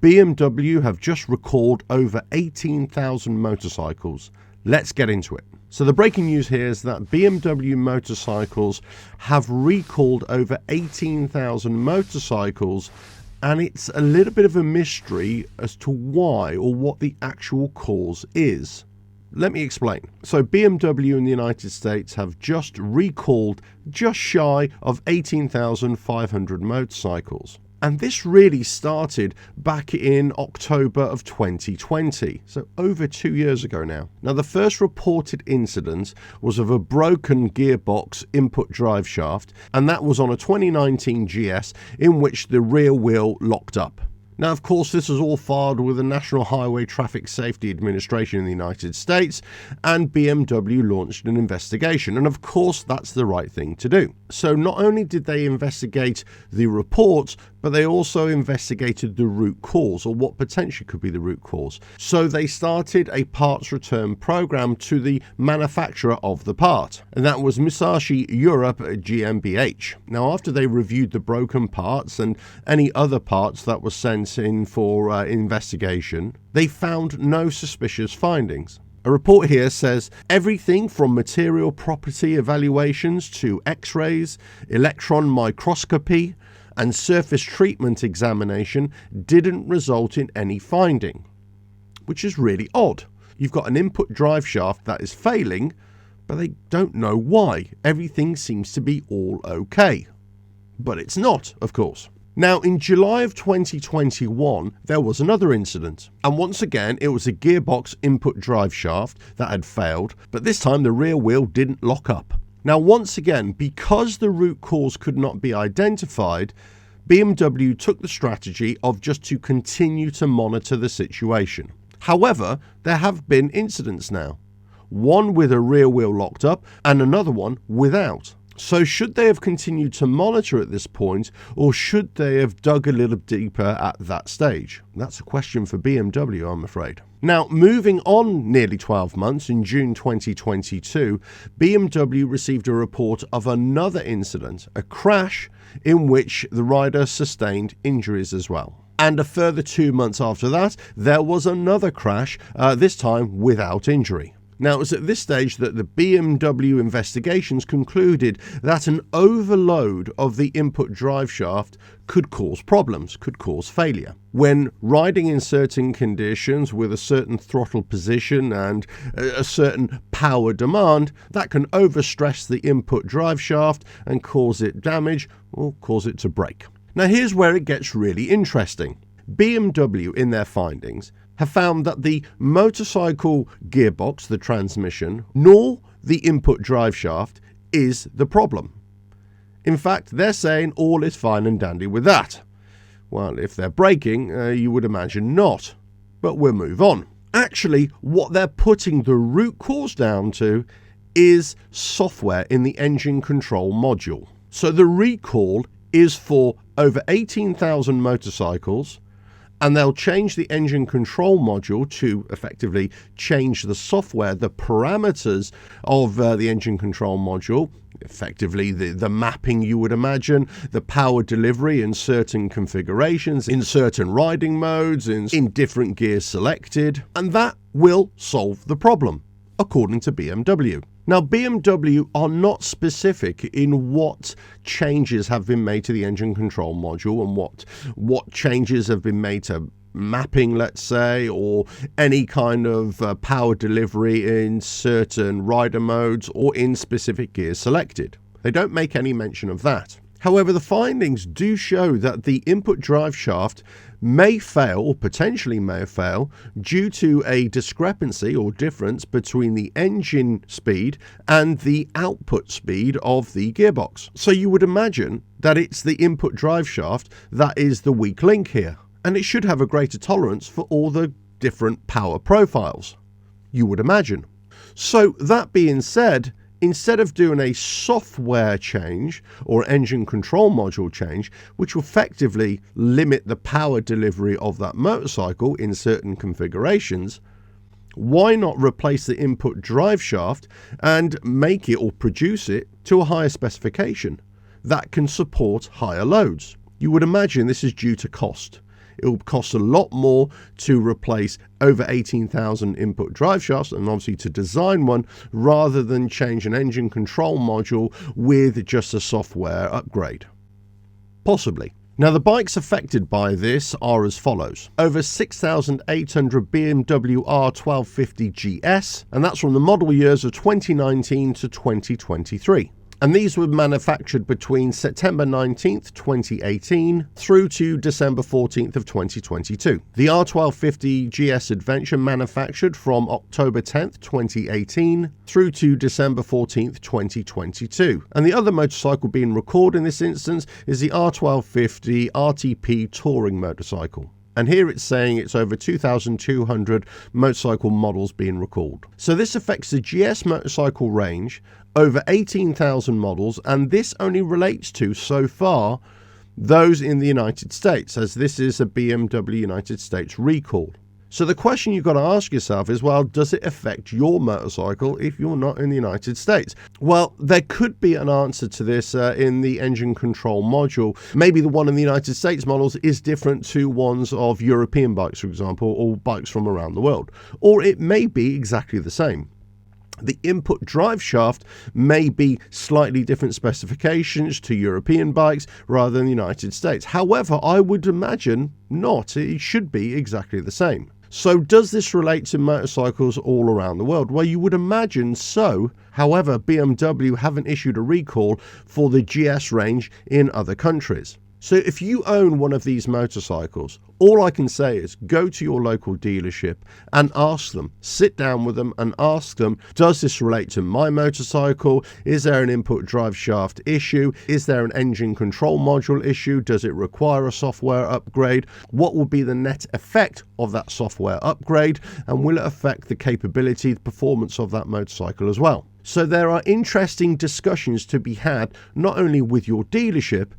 BMW have just recalled over 18,000 motorcycles. Let's get into it. So the breaking news here is that BMW motorcycles have recalled over 18,000 motorcycles, and it's a little bit of a mystery as to why or what the actual cause is. Let me explain. So BMW in the United States have just recalled just shy of 18,500 motorcycles. And this really started back in October of 2020, so over 2 years ago now. Now, the first reported incident was of a broken gearbox input drive shaft, and that was on a 2019 GS in which the rear wheel locked up. Now, of course, this was all filed with the National Highway Traffic Safety Administration in the United States, and BMW launched an investigation. And of course, that's the right thing to do. So not only did they investigate the report, but they also investigated the root cause, or what potentially could be the root cause. So they started a parts return program to the manufacturer of the part, and that was Musashi Europe GmbH. Now, after they reviewed the broken parts and any other parts that were sent in for investigation, they found no suspicious findings. A report here says everything from material property evaluations to x-rays, electron microscopy, and surface treatment examination didn't result in any finding, which is really odd. You've got an input drive shaft that is failing, but they don't know why. Everything seems to be all okay. But it's not, of course. Now, in July of 2021, there was another incident. And once again, it was a gearbox input drive shaft that had failed, but this time the rear wheel didn't lock up. Now, once again, because the root cause could not be identified, BMW took the strategy of just to continue to monitor the situation. However, there have been incidents now. One with a rear wheel locked up and another one without. So should they have continued to monitor at this point, or should they have dug a little deeper at that stage? That's a question for BMW, I'm afraid. Now, moving on nearly 12 months, in June 2022, BMW received a report of another incident, a crash in which the rider sustained injuries as well. And a further 2 months after that, there was another crash, this time without injury. Now, it was at this stage that the BMW investigations concluded that an overload of the input drive shaft could cause problems, could cause failure. When riding in certain conditions with a certain throttle position and a certain power demand, that can overstress the input drive shaft and cause it damage or cause it to break. Now, here's where it gets really interesting. BMW, in their findings, have found that the motorcycle gearbox, the transmission, nor the input drive shaft is the problem. In fact, they're saying all is fine and dandy with that. Well, if they're braking, you would imagine not. But we'll move on. Actually, what they're putting the root cause down to is software in the engine control module. So the recall is for over 18,000 motorcycles, and they'll change the engine control module to effectively change the software, the parameters of the engine control module, effectively the mapping, you would imagine, the power delivery in certain configurations, in certain riding modes, in different gears selected, and that will solve the problem, according to BMW. Now, BMW are not specific in what changes have been made to the engine control module and what changes have been made to mapping, let's say, or any kind of power delivery in certain rider modes or in specific gears selected. They don't make any mention of that. However, the findings do show that the input drive shaft may fail, or potentially may fail, due to a discrepancy or difference between the engine speed and the output speed of the gearbox. So you would imagine that it's the input drive shaft that is the weak link here, and it should have a greater tolerance for all the different power profiles, you would imagine. So that being said, instead of doing a software change or engine control module change, which will effectively limit the power delivery of that motorcycle in certain configurations, why not replace the input drive shaft and make it or produce it to a higher specification that can support higher loads? You would imagine this is due to cost. it will cost a lot more to replace over 18,000 input drive shafts and obviously to design one rather than change an engine control module with just a software upgrade. Possibly. Now, the bikes affected by this are as follows. Over 6,800 BMW R1250 GS, and that's from the model years of 2019 to 2023. And these were manufactured between September 19th, 2018 through to December 14th of 2022. The R1250 GS Adventure manufactured from October 10th, 2018 through to December 14th, 2022. And the other motorcycle being recalled in this instance is the R1250 RTP touring motorcycle. And here it's saying it's over 2,200 motorcycle models being recalled. So this affects the GS motorcycle range, over 18,000 models, and this only relates to, so far, those in the United States, as this is a BMW United States recall. So the question you've got to ask yourself is, well, does it affect your motorcycle if you're not in the United States? Well, there could be an answer to this in the engine control module. Maybe the one in the United States models is different to ones of European bikes, for example, or bikes from around the world. Or it may be exactly the same. The input drive shaft may be slightly different specifications to European bikes rather than the United States. However, I would imagine not. It should be exactly the same. So does this relate to motorcycles all around the world? Well, you would imagine so. However, BMW haven't issued a recall for the GS range in other countries. So if you own one of these motorcycles, all I can say is go to your local dealership and ask them, sit down with them and ask them, does this relate to my motorcycle? Is there an input drive shaft issue? Is there an engine control module issue? Does it require a software upgrade? What will be the net effect of that software upgrade? And will it affect the capability, the performance of that motorcycle as well? So there are interesting discussions to be had, not only with your dealership,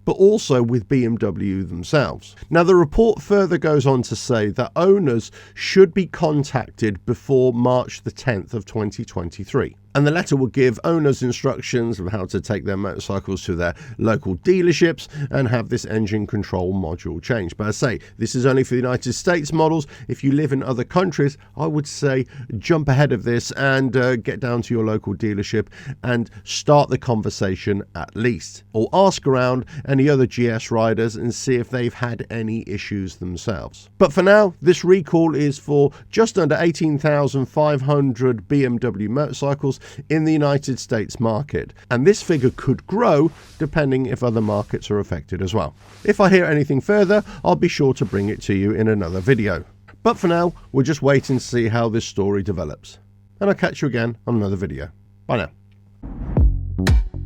but also with BMW themselves. Now, the report further goes on to say that owners should be contacted before March the 10th of 2023. And the letter will give owners instructions of how to take their motorcycles to their local dealerships and have this engine control module changed. But I say, this is only for the United States models. If you live in other countries, I would say jump ahead of this and get down to your local dealership and start the conversation at least. Or ask around any other GS riders and see if they've had any issues themselves. But for now, this recall is for just under 18,500 BMW motorcycles in the United States market, and this figure could grow depending if other markets are affected as well. If I hear anything further, I'll be sure to bring it to you in another video. But for now, we'll just wait and see how this story develops, and I'll catch you again on another video. Bye now.